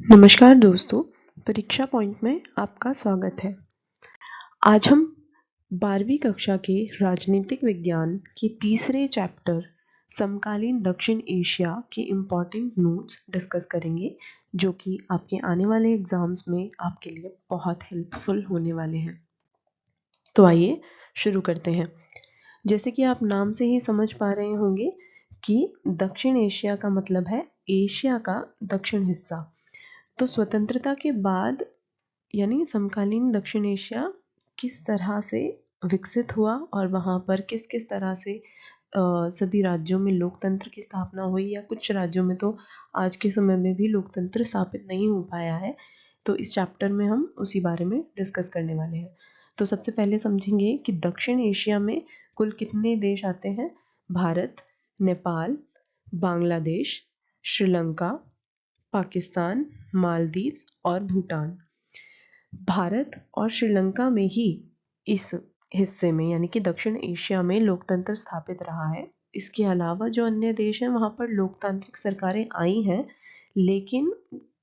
नमस्कार दोस्तों, परीक्षा पॉइंट में आपका स्वागत है। आज हम 12वीं कक्षा के राजनीतिक विज्ञान के तीसरे चैप्टर समकालीन दक्षिण एशिया के इम्पॉर्टेंट नोट्स डिस्कस करेंगे, जो कि आपके आने वाले एग्जाम्स में आपके लिए बहुत हेल्पफुल होने वाले हैं। तो आइए शुरू करते हैं। जैसे कि आप नाम से ही समझ पा रहे होंगे कि दक्षिण एशिया का मतलब है एशिया का दक्षिण हिस्सा। तो स्वतंत्रता के बाद यानी समकालीन दक्षिण एशिया किस तरह से विकसित हुआ और वहाँ पर किस किस तरह से सभी राज्यों में लोकतंत्र की स्थापना हुई, या कुछ राज्यों में तो आज के समय में भी लोकतंत्र स्थापित नहीं हो पाया है। तो इस चैप्टर में हम उसी बारे में डिस्कस करने वाले हैं। तो सबसे पहले समझेंगे कि दक्षिण एशिया में कुल कितने देश आते हैं। भारत, नेपाल, बांग्लादेश, श्रीलंका, पाकिस्तान, मालदीव्स और भूटान। भारत और श्रीलंका में ही इस हिस्से में यानी कि दक्षिण एशिया में लोकतंत्र स्थापित रहा है। इसके अलावा जो अन्य देश हैं वहाँ पर लोकतांत्रिक सरकारें आई हैं, लेकिन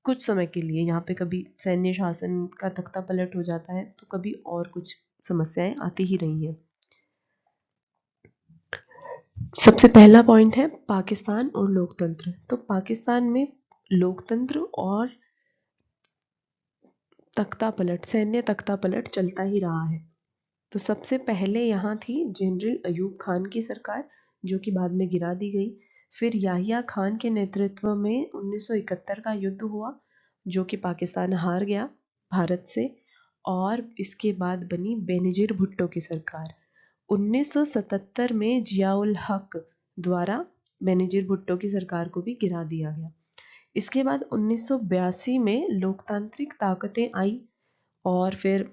कुछ समय के लिए। यहाँ पे कभी सैन्य शासन का तख्ता पलट हो जाता है, तो कभी और कुछ समस्याएं आती ही रही हैं। सबसे पहला पॉइंट है पाकिस्तान और लोकतंत्र। तो पाकिस्तान में लोकतंत्र और तख्ता पलट, सैन्य तख्ता पलट चलता ही रहा है। तो सबसे पहले यहाँ थी जनरल अयूब खान की सरकार, जो कि बाद में गिरा दी गई। फिर याहिया खान के नेतृत्व में 1971 का युद्ध हुआ, जो कि पाकिस्तान हार गया भारत से, और इसके बाद बनी बेनजीर भुट्टो की सरकार। 1977 में जियाउल हक द्वारा बेनजीर भुट्टो की सरकार को भी गिरा दिया गया। इसके बाद 1982 में लोकतांत्रिक ताकतें आई और फिर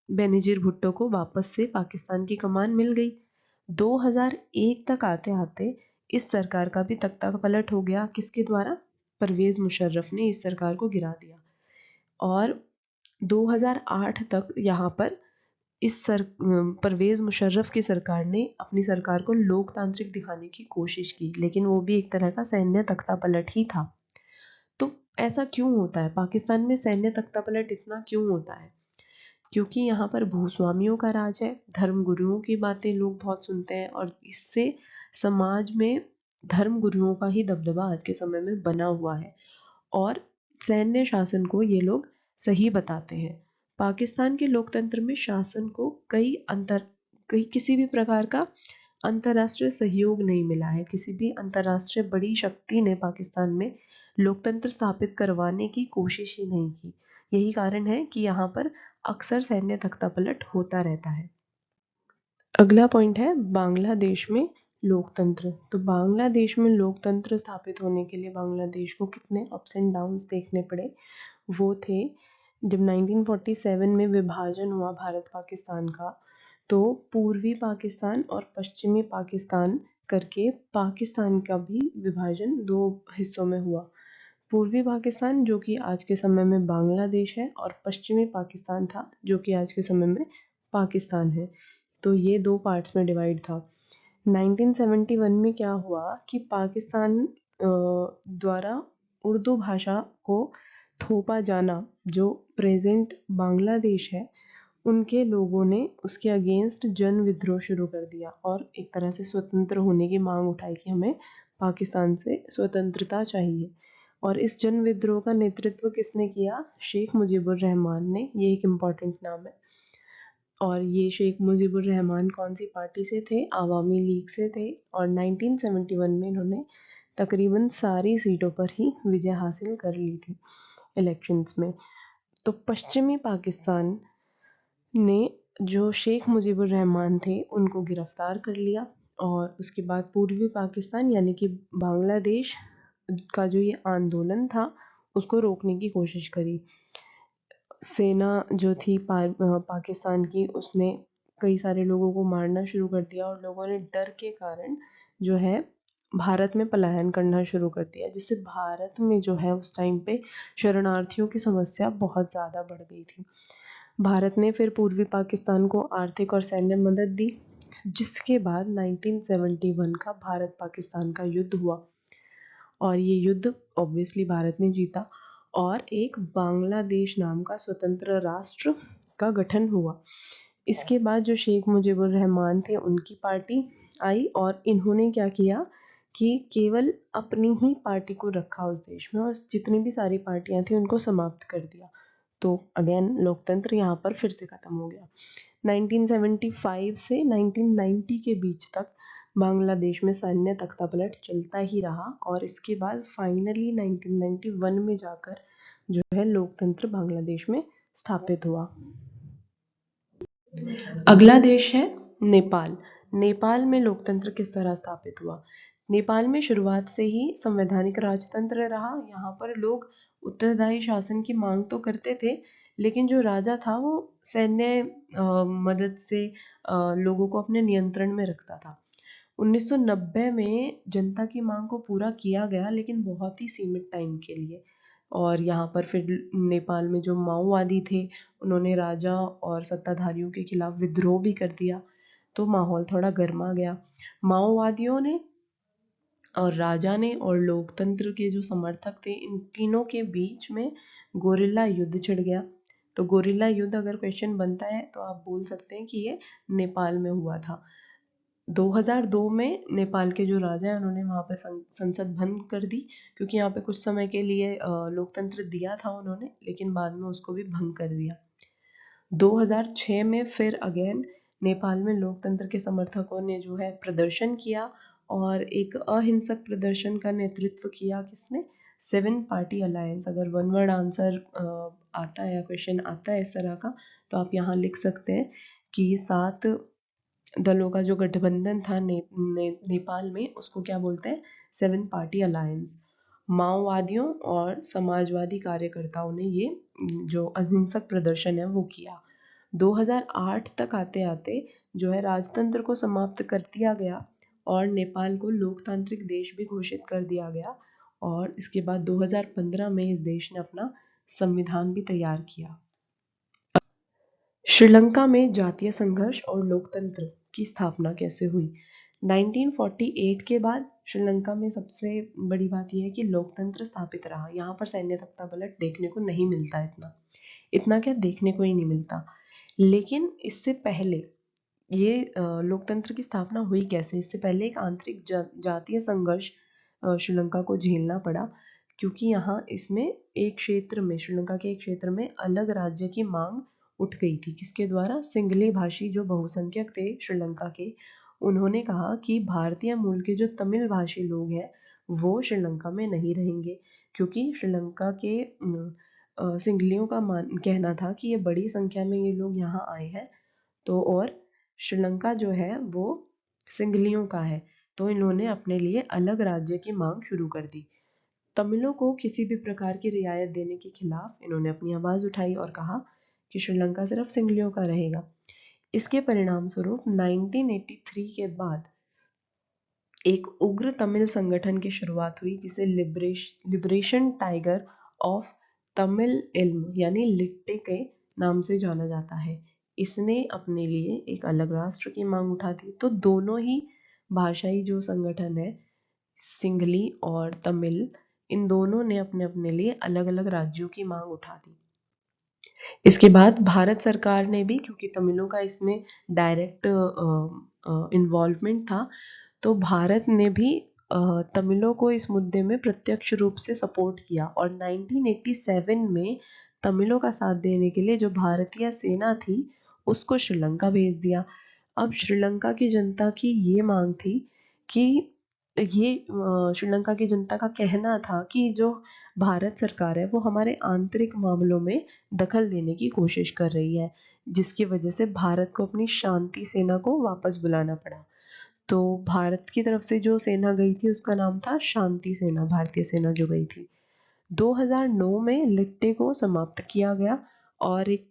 बेनजीर भुट्टो को वापस से पाकिस्तान की कमान मिल गई। 2001 तक आते आते इस सरकार का भी तख्ता पलट हो गया। किसके द्वारा? परवेज मुशर्रफ ने इस सरकार को गिरा दिया। और 2008 तक यहाँ पर परवेज मुशर्रफ की सरकार ने अपनी सरकार को लोकतांत्रिक दिखाने की कोशिश की, लेकिन वो भी एक तरह का सैन्य तख्ता पलट ही था। तो ऐसा क्यों होता है? पाकिस्तान में सैन्य तख्ता पलट इतना क्यों होता है? क्योंकि यहाँ पर भूस्वामियों का राज है, धर्म गुरुओं की बातें लोग बहुत सुनते हैं, और इससे समाज में धर्म गुरुओं का ही दबदबा आज के समय में बना हुआ है, और सैन्य शासन को ये लोग सही बताते हैं। पाकिस्तान के लोकतंत्र में शासन को किसी भी प्रकार का अंतर्राष्ट्रीय सहयोग नहीं मिला है। किसी भी अंतर्राष्ट्रीय बड़ी शक्ति ने पाकिस्तान में लोकतंत्र स्थापित करवाने की कोशिश ही नहीं की। यही कारण है कि यहाँ पर अक्सर सैन्य तख्तापलट होता रहता है। अगला पॉइंट है बांग्लादेश में लोकतंत्र। तो बांग्लादेश में लोकतंत्र स्थापित होने के लिए बांग्लादेश को कितने अप्स एंड डाउन्स देखने पड़े। वो थे, जब 1947 में विभाजन हुआ भारत पाकिस्तान का, तो पूर्वी पाकिस्तान और पश्चिमी पाकिस्तान करके पाकिस्तान का भी विभाजन दो हिस्सों में हुआ। पूर्वी पाकिस्तान, जो कि आज के समय में बांग्लादेश है, और पश्चिमी पाकिस्तान था, जो कि आज के समय में पाकिस्तान है। तो ये दो पार्ट्स में डिवाइड था। 1971 में क्या हुआ कि पाकिस्तान द्वारा उर्दू भाषा को थोपा जाना, जो प्रेजेंट बांग्लादेश है, उनके लोगों ने उसके अगेंस्ट जन विद्रोह शुरू कर दिया और एक तरह से स्वतंत्र होने की मांग उठाई कि हमें पाकिस्तान से स्वतंत्रता चाहिए। और इस जन विद्रोह का नेतृत्व किसने किया? शेख मुजीबुर रहमान ने। ये एक इम्पॉर्टेंट नाम है। और ये शेख मुजीबुर रहमान कौन सी पार्टी से थे? आवामी लीग से थे। और 1971 में इन्होंने तकरीबन सारी सीटों पर ही विजय हासिल कर ली थी इलेक्शंस में। तो पश्चिमी पाकिस्तान ने जो शेख मुजीबुर रहमान थे उनको गिरफ्तार कर लिया, और उसके बाद पूर्वी पाकिस्तान यानी कि बांग्लादेश का जो ये आंदोलन था उसको रोकने की कोशिश करी। सेना जो थी पाकिस्तान की, उसने कई सारे लोगों को मारना शुरू कर दिया, और लोगों ने डर के कारण जो है भारत में पलायन करना शुरू कर दिया, जिससे भारत में जो है उस टाइम पे शरणार्थियों की समस्या बहुत ज़्यादा बढ़ गई थी। भारत ने फिर पूर्वी पाकिस्तान को आर्थिक और सैन्य मदद दी, जिसके बाद 1971 का भारत पाकिस्तान का युद्ध हुआ, और ये युद्ध ऑब्वियसली भारत ने जीता। और एक बांग्लादेश नाम का स्वतंत्र राष्ट्र का गठन हुआ। इसके बाद जो शेख मुजीबुर रहमान थे उनकी पार्टी आई और इन्होंने क्या किया कि केवल अपनी ही पार्टी को रखा उस देश में और जितनी भी सारी पार्टियां थी उनको समाप्त कर दिया। तो अगेन लोकतंत्र यहाँ पर फिर से खत्म हो गया। 1975 से 1990 के बीच तक बांग्लादेश में सैन्य तख्तापलट चलता ही रहा और इसके बाद फाइनली 1991 में जाकर जो है लोकतंत्र बांग्लादेश में स्थापित हुआ। अगला देश है नेपाल। नेपाल में लोकतंत्र किस तरह स्थापित हुआ? नेपाल में शुरुआत से ही संवैधानिक राजतंत्र रहा। यहाँ पर लोग उत्तरदायी शासन की मांग तो करते थे, लेकिन जो राजा था वो सैन्य मदद से लोगों को अपने नियंत्रण में रखता था। 1990 में जनता की मांग को पूरा किया गया, लेकिन बहुत ही सीमित टाइम के लिए। और यहाँ पर फिर नेपाल में जो माओवादी थे उन्होंने राजा और सत्ताधारियों के खिलाफ विद्रोह भी कर दिया, तो माहौल थोड़ा गर्मा गया। माओवादियों ने और राजा ने और लोकतंत्र के जो समर्थक थे इन तीनों के बीच में गोरिल्ला युद्ध छिड़ गया। तो गोरिल्ला युद्ध अगर क्वेश्चन बनता है तो आप बोल सकते हैं कि ये नेपाल में हुआ था। 2002 में नेपाल के जो राजा हैं उन्होंने वहाँ पे संसद भंग कर दी, क्योंकि यहाँ पे कुछ समय के लिए लोकतंत्र दिया था उन्होंने, लेकिन बाद में उसको भी भंग कर दिया। 2006 में फिर अगेन नेपाल में लोकतंत्र के समर्थकों ने जो है प्रदर्शन किया और एक अहिंसक प्रदर्शन का नेतृत्व किया। किसने? 7 पार्टी अलायंस। अगर वन वर्ड आंसर आता है या क्वेश्चन आता है इस तरह का तो आप यहाँ लिख सकते हैं कि 7 दलों का जो गठबंधन था नेपाल में उसको क्या बोलते हैं? 7 पार्टी अलायंस। माओवादियों और समाजवादी कार्यकर्ताओं ने ये जो अहिंसक प्रदर्शन है वो किया। 2008 तक आते आते जो है राजतंत्र को समाप्त कर दिया गया और नेपाल को लोकतांत्रिक देश भी घोषित कर दिया गया। और इसके बाद 2015 में इस देश ने अपना संविधान भी तैयार किया। श्रीलंका में जातीय संघर्ष और लोकतंत्र की स्थापना कैसे हुई? 1948 के बाद श्रीलंका में सबसे बड़ी बात यह है कि लोकतंत्र स्थापित रहा। यहाँ पर सैन्य तख्तापलट देखने को नहीं मिलता, इतना क्या देखने को ही नहीं मिलता। लेकिन इससे पहले ये लोकतंत्र की स्थापना हुई कैसे? इससे पहले एक आंतरिक जातीय संघर्ष श्रीलंका को झेलना पड़ा, क्योंकि यहाँ इसमें एक क्षेत्र में, श्रीलंका के एक क्षेत्र में अलग राज्य की मांग उठ गई थी। किसके द्वारा? सिंगली भाषी जो बहुसंख्यक थे श्रीलंका के, उन्होंने कहा कि भारतीय मूल के जो तमिल भाषी लोग हैं वो श्रीलंका में नहीं रहेंगे, क्योंकि श्रीलंका के सिंगलियों का कहना था कि ये बड़ी संख्या में ये लोग यहाँ आए हैं तो और श्रीलंका जो है वो सिंघलियों का है, तो इन्होंने अपने लिए अलग राज्य की मांग शुरू कर दी। तमिलों को किसी भी प्रकार की रियायत देने के खिलाफ इन्होंने अपनी आवाज़ उठाई और कहा कि श्रीलंका सिर्फ सिंघलियों का रहेगा। इसके परिणाम स्वरूप 1983 के बाद एक उग्र तमिल संगठन की शुरुआत हुई जिसे लिबरेशन टाइगर ऑफ तमिल इल्म यानी लिट्टे के नाम से जाना जाता है। इसने अपने लिए एक अलग राष्ट्र की मांग उठा दी। तो दोनों ही भाषाई जो संगठन है, सिंघली और तमिल, इन दोनों ने अपने अपने लिए अलग अलग राज्यों की मांग उठा दी। इसके बाद भारत सरकार ने भी, क्योंकि तमिलों का इसमें डायरेक्ट इन्वॉल्वमेंट था, तो भारत ने भी तमिलों को इस मुद्दे में प्रत्यक्ष रूप से सपोर्ट किया और 1987 में तमिलों का साथ देने के लिए जो भारतीय सेना थी उसको श्रीलंका भेज दिया। अब श्रीलंका की जनता की ये मांग थी कि ये श्रीलंका की जनता का कहना था कि जो भारत सरकार है वो हमारे आंतरिक मामलों में दखल देने की कोशिश कर रही है, जिसकी वजह से भारत को अपनी शांति सेना को वापस बुलाना पड़ा। तो भारत की तरफ से जो सेना गई थी उसका नाम था शांति सेना, भारतीय सेना जो गई थी। 2009 में लिट्टे को समाप्त किया गया और एक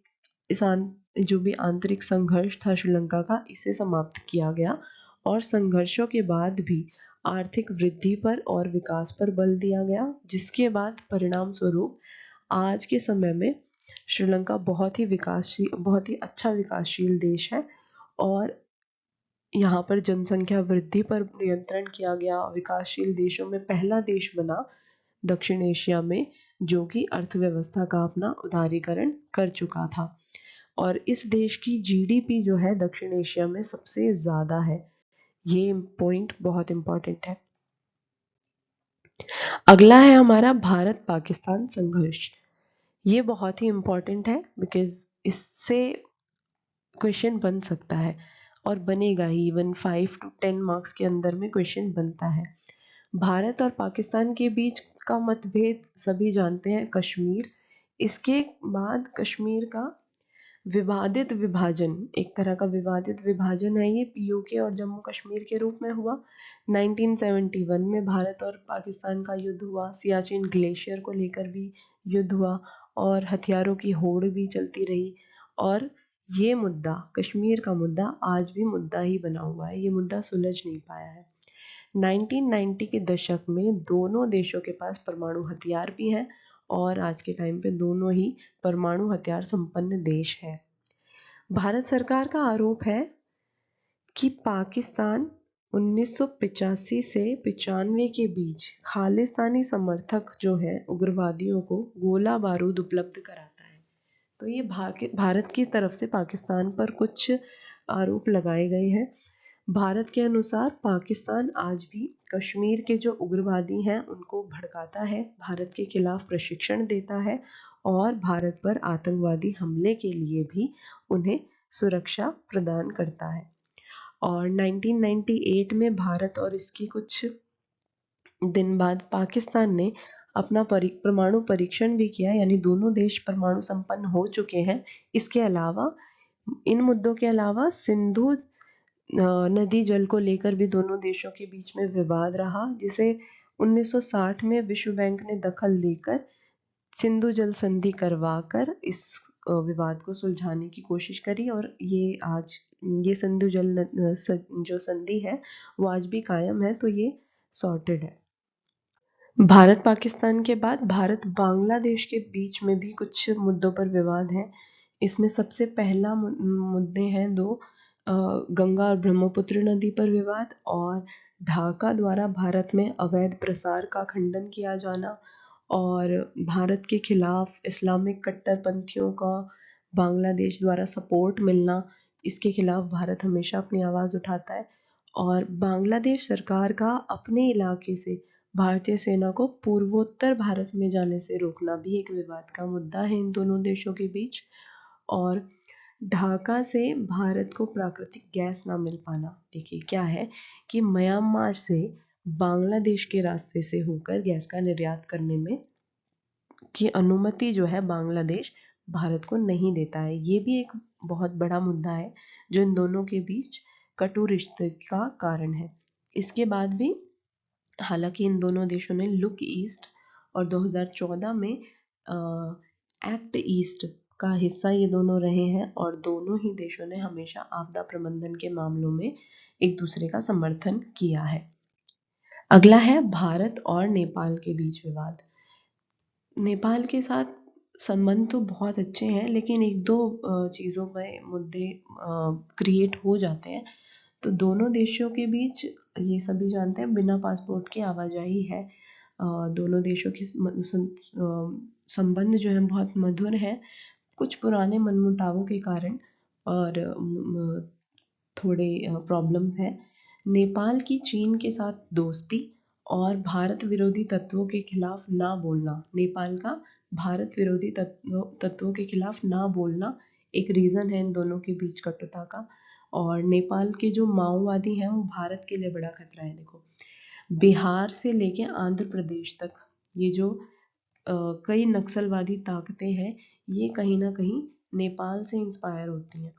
जो भी आंतरिक संघर्ष था श्रीलंका का, इसे समाप्त किया गया और संघर्षों के बाद भी आर्थिक वृद्धि पर और विकास पर बल दिया गया, जिसके बाद परिणाम स्वरूप आज के समय में श्रीलंका बहुत ही अच्छा विकासशील देश है और यहाँ पर जनसंख्या वृद्धि पर नियंत्रण किया गया, विकासशील देशों में पहला देश बना दक्षिण एशिया में, जो कि अर्थव्यवस्था का अपना उदारीकरण कर चुका था। और इस देश की जीडीपी जो है दक्षिण एशिया में सबसे ज़्यादा है। ये पॉइंट बहुत इम्पोर्टेंट है। अगला है हमारा भारत पाकिस्तान संघर्ष। ये बहुत ही इम्पोर्टेंट है बिकॉज इससे क्वेश्चन बन सकता है और बनेगा ही। इवन 5 to 10 मार्क्स के अंदर में क्वेश्चन बनता है। भारत और पाकिस्तान के बीच का मतभेद सभी जानते हैं, कश्मीर। इसके बाद कश्मीर का विवादित विभाजन, एक तरह का विवादित विभाजन है ये, पीओके और जम्मू कश्मीर के रूप में हुआ। 1971 में भारत और पाकिस्तान का युद्ध हुआ। सियाचिन ग्लेशियर को लेकर भी युद्ध हुआ और हथियारों की होड़ भी चलती रही। और ये मुद्दा, कश्मीर का मुद्दा, आज भी मुद्दा ही बना हुआ है। ये मुद्दा सुलझ नहीं पाया है। 1990 के दशक में दोनों देशों के पास परमाणु हथियार भी हैं और आज के टाइम पे दोनों ही परमाणु हथियार संपन्न देश है। भारत सरकार का आरोप है कि पाकिस्तान 1985 से 95 के बीच खालिस्तानी समर्थक जो है उग्रवादियों को गोला बारूद उपलब्ध कराता है। तो ये भारत की तरफ से पाकिस्तान पर कुछ आरोप लगाए गए हैं। भारत के अनुसार पाकिस्तान आज भी कश्मीर के जो उग्रवादी हैं उनको भड़काता है, भारत के खिलाफ प्रशिक्षण देता है और भारत पर आतंकवादी हमले के लिए भी उन्हें सुरक्षा प्रदान करता है। और 1998 में भारत और इसके कुछ दिन बाद पाकिस्तान ने अपना परमाणु परीक्षण भी किया, यानी दोनों देश परमाणु संपन्न हो चुके हैं। इसके अलावा, इन मुद्दों के अलावा, सिंधु नदी जल को लेकर भी दोनों देशों के बीच में विवाद रहा, जिसे 1960 में विश्व बैंक ने दखल देकर सिंधु जल संधि करवाकर इस विवाद को सुलझाने की कोशिश करी। और ये आज ये सिंधु जल जो संधि है वो आज भी कायम है, तो ये सॉर्टेड है। भारत पाकिस्तान के बाद भारत बांग्लादेश के बीच में भी कुछ मुद्दों पर विवाद है। इसमें सबसे पहला मुद्दे हैं दो, गंगा और ब्रह्मपुत्र नदी पर विवाद और ढाका द्वारा भारत में अवैध प्रसार का खंडन किया जाना और भारत के खिलाफ इस्लामिक कट्टरपंथियों का बांग्लादेश द्वारा सपोर्ट मिलना। इसके खिलाफ भारत हमेशा अपनी आवाज़ उठाता है। और बांग्लादेश सरकार का अपने इलाके से भारतीय सेना को पूर्वोत्तर भारत में जाने से रोकना भी एक विवाद का मुद्दा है इन दोनों देशों के बीच। और ढाका से भारत को प्राकृतिक गैस ना मिल पाना, देखिए क्या है कि म्यांमार से बांग्लादेश के रास्ते से होकर गैस का निर्यात करने में की अनुमति जो है बांग्लादेश भारत को नहीं देता है। ये भी एक बहुत बड़ा मुद्दा है जो इन दोनों के बीच कटु रिश्ते का कारण है। इसके बाद भी हालांकि इन दोनों देशों ने लुक ईस्ट और 2014 में एक्ट ईस्ट का हिस्सा ये दोनों रहे हैं और दोनों ही देशों ने हमेशा आपदा प्रबंधन के मामलों में एक दूसरे का समर्थन किया है। अगला है भारत और नेपाल के बीच विवाद। नेपाल के साथ संबंध तो बहुत अच्छे हैं, लेकिन एक दो चीज़ों में मुद्दे क्रिएट हो जाते हैं। तो दोनों देशों के बीच, ये सभी जानते हैं, बिना पासपोर्ट के आवाजाही है। दोनों देशों के संबंध जो है बहुत मधुर है। कुछ पुराने मनमुटावों के कारण और थोड़े प्रॉब्लम्स हैं। नेपाल की चीन के साथ दोस्ती और भारत विरोधी तत्वों के खिलाफ ना बोलना, नेपाल का भारत विरोधी तत्वों के खिलाफ ना बोलना एक रीज़न है इन दोनों के बीच कटुता का। और नेपाल के जो माओवादी हैं वो भारत के लिए बड़ा खतरा है। देखो, बिहार से लेके आंध्र प्रदेश तक ये जो कई नक्सलवादी ताकतें हैं, ये कहीं ना कहीं नेपाल से इंस्पायर होती हैं।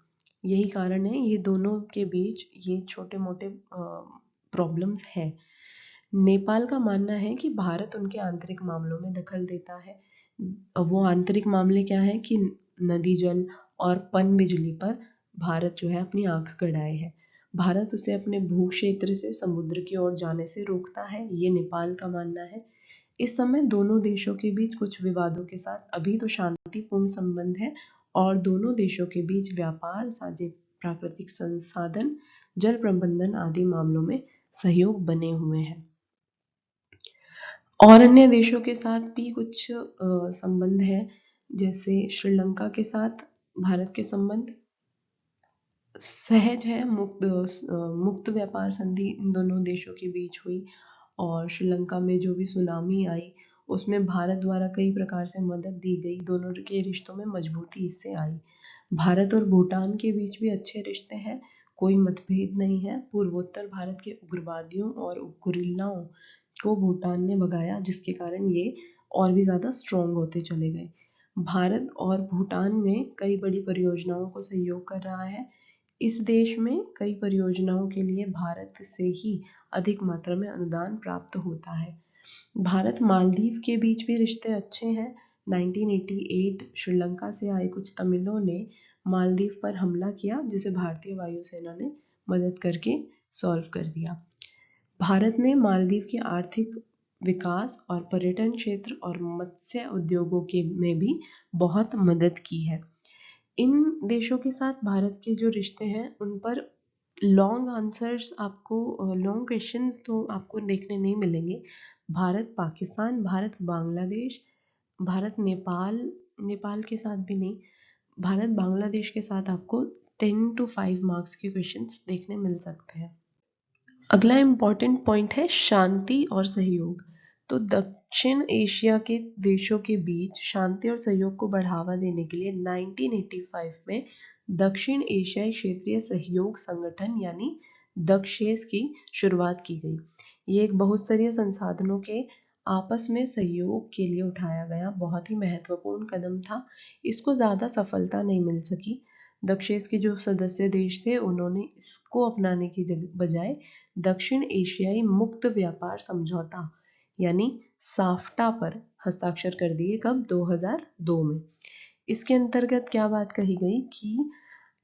यही कारण है ये दोनों के बीच ये छोटे मोटे प्रॉब्लम्स हैं। नेपाल का मानना है कि भारत उनके आंतरिक मामलों में दखल देता है। वो आंतरिक मामले क्या है कि नदी जल और पन बिजली पर भारत जो है अपनी आंख गड़ाए है। भारत उसे अपने भू क्षेत्र से समुद्र की ओर जाने से रोकता है, ये नेपाल का मानना है। इस समय दोनों देशों के बीच कुछ विवादों के साथ अभी तो शांतिपूर्ण संबंध है और दोनों देशों के बीच व्यापार, साझे प्राकृतिक संसाधन, जल प्रबंधन आदि मामलों में सहयोग बने हुए हैं। और अन्य देशों के साथ भी कुछ संबंध है, जैसे श्रीलंका के साथ भारत के संबंध सहज है। मुक्त व्यापार संधि इन दोनों देशों के बीच हुई, और श्रीलंका में जो भी सुनामी आई उसमें भारत द्वारा कई प्रकार से मदद दी गई। दोनों के रिश्तों में मजबूती इससे आई। भारत और भूटान के बीच भी अच्छे रिश्ते हैं, कोई मतभेद नहीं है। पूर्वोत्तर भारत के उग्रवादियों और गुरिल्लाओं को भूटान ने भगाया, जिसके कारण ये और भी ज़्यादा स्ट्रॉन्ग होते चले गए। भारत और भूटान में कई बड़ी परियोजनाओं को सहयोग कर रहा है। इस देश में कई परियोजनाओं के लिए भारत से ही अधिक मात्रा में अनुदान प्राप्त होता है। भारत मालदीव के बीच भी रिश्ते अच्छे हैं। 1988 श्रीलंका से आए कुछ तमिलों ने मालदीव पर हमला किया, जिसे भारतीय वायुसेना ने मदद करके सॉल्व कर दिया। भारत ने मालदीव के आर्थिक विकास और पर्यटन क्षेत्र और मत्स्य उद्योगों के में भी बहुत मदद की है। इन देशों के साथ भारत के जो रिश्ते हैं उन पर लॉन्ग आंसर्स आपको, लॉन्ग क्वेश्चंस तो आपको देखने नहीं मिलेंगे। भारत पाकिस्तान, भारत बांग्लादेश, भारत नेपाल, नेपाल के साथ भी नहीं, भारत बांग्लादेश के साथ आपको 10 to 5 मार्क्स के क्वेश्चंस देखने मिल सकते हैं। अगला इम्पॉर्टेंट पॉइंट है शांति और सहयोग। तो दक्षिण एशिया के देशों के बीच शांति और सहयोग को बढ़ावा देने के लिए 1985 में दक्षिण एशियाई क्षेत्रीय सहयोग संगठन यानी दक्षेस की शुरुआत की गई। ये एक बहुस्तरीय संसाधनों के आपस में सहयोग के लिए उठाया गया बहुत ही महत्वपूर्ण कदम था। इसको ज़्यादा सफलता नहीं मिल सकी। दक्षेस के जो सदस्य देश थे उन्होंने इसको अपनाने की बजाय दक्षिण एशियाई मुक्त व्यापार समझौता यानी साफ्टा पर हस्ताक्षर कर दिए। कब? 2002 में। इसके अंतर्गत क्या बात कही गई कि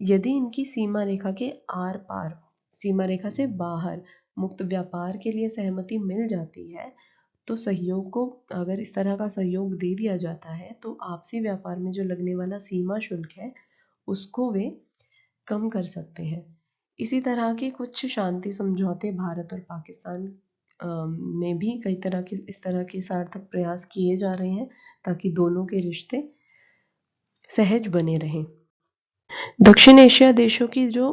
यदि इनकी सीमा रेखा के आर पार, सीमा रेखा से बाहर मुक्त व्यापार के लिए सहमति मिल जाती है, तो सहयोग को अगर इस तरह का सहयोग दे दिया जाता है तो आपसी व्यापार में जो लगने वाला सीमा शुल्क है उसको वे कम कर सकते हैं। इसी तरह के कुछ शांति समझौते भारत और पाकिस्तान में भी कई तरह के इस तरह के सार्थक प्रयास किए जा रहे हैं ताकि दोनों के रिश्ते सहज बने रहें। दक्षिण एशिया देशों की जो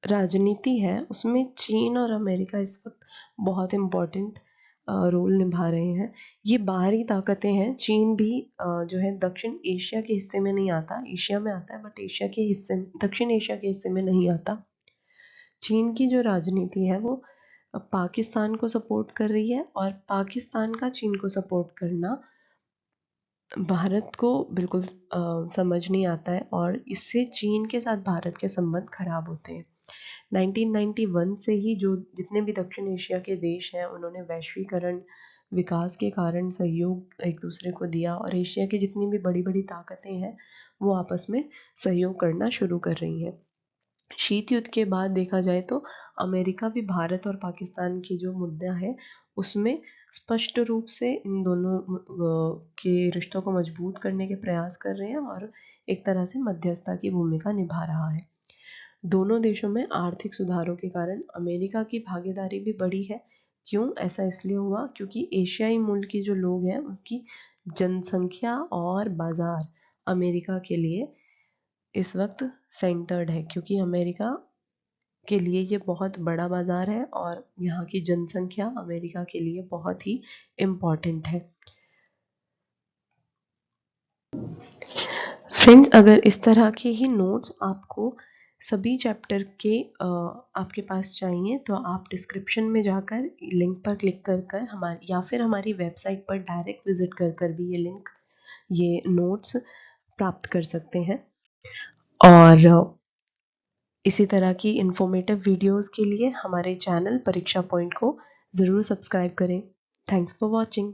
राजनीति है उसमें चीन और अमेरिका इस वक्त बहुत इम्पोर्टेंट रोल निभा रहे हैं। ये बाहरी ताकतें हैं। चीन भी जो है दक्षिण एशिया के हिस्से में नहीं आता, एशिया में आता है बट एशिया के हिस्से दक्षिण एशिया के हिस्से में नहीं आता। चीन की जो राजनीति है वो पाकिस्तान को सपोर्ट कर रही है, और पाकिस्तान का चीन को सपोर्ट करना भारत को बिल्कुल समझ नहीं आता है, और इससे चीन के साथ भारत के संबंध खराब होते हैं। 1991 से ही जो जितने भी दक्षिण एशिया के देश हैं उन्होंने वैश्वीकरण विकास के कारण सहयोग एक दूसरे को दिया, और एशिया की जितनी भी बड़ी बड़ी ताकतें हैं वो आपस में सहयोग करना शुरू कर रही हैं। शीत युद्ध के बाद देखा जाए तो अमेरिका भी भारत और पाकिस्तान की जो मुद्दा है उसमें स्पष्ट रूप से इन दोनों के रिश्तों को मजबूत करने के प्रयास कर रहे हैं और एक तरह से मध्यस्थता की भूमिका निभा रहा है। दोनों देशों में आर्थिक सुधारों के कारण अमेरिका की भागीदारी भी बढ़ी है। क्यों? ऐसा इसलिए हुआ क्योंकि एशियाई मूल के जो लोग हैं उनकी जनसंख्या और बाजार अमेरिका के लिए इस वक्त सेंटर्ड है, क्योंकि अमेरिका के लिए ये बहुत बड़ा बाजार है और यहाँ की जनसंख्या अमेरिका के लिए बहुत ही इम्पॉर्टेंट है। फ्रेंड्स, अगर इस तरह के ही नोट्स आपको सभी चैप्टर के आपके पास चाहिए तो आप डिस्क्रिप्शन में जाकर लिंक पर क्लिक कर हमारी या फिर हमारी वेबसाइट पर डायरेक्ट विजिट कर भी ये नोट्स प्राप्त कर सकते हैं। और इसी तरह की इन्फॉर्मेटिव वीडियोस के लिए हमारे चैनल परीक्षा पॉइंट को ज़रूर सब्सक्राइब करें। Thanks for watching.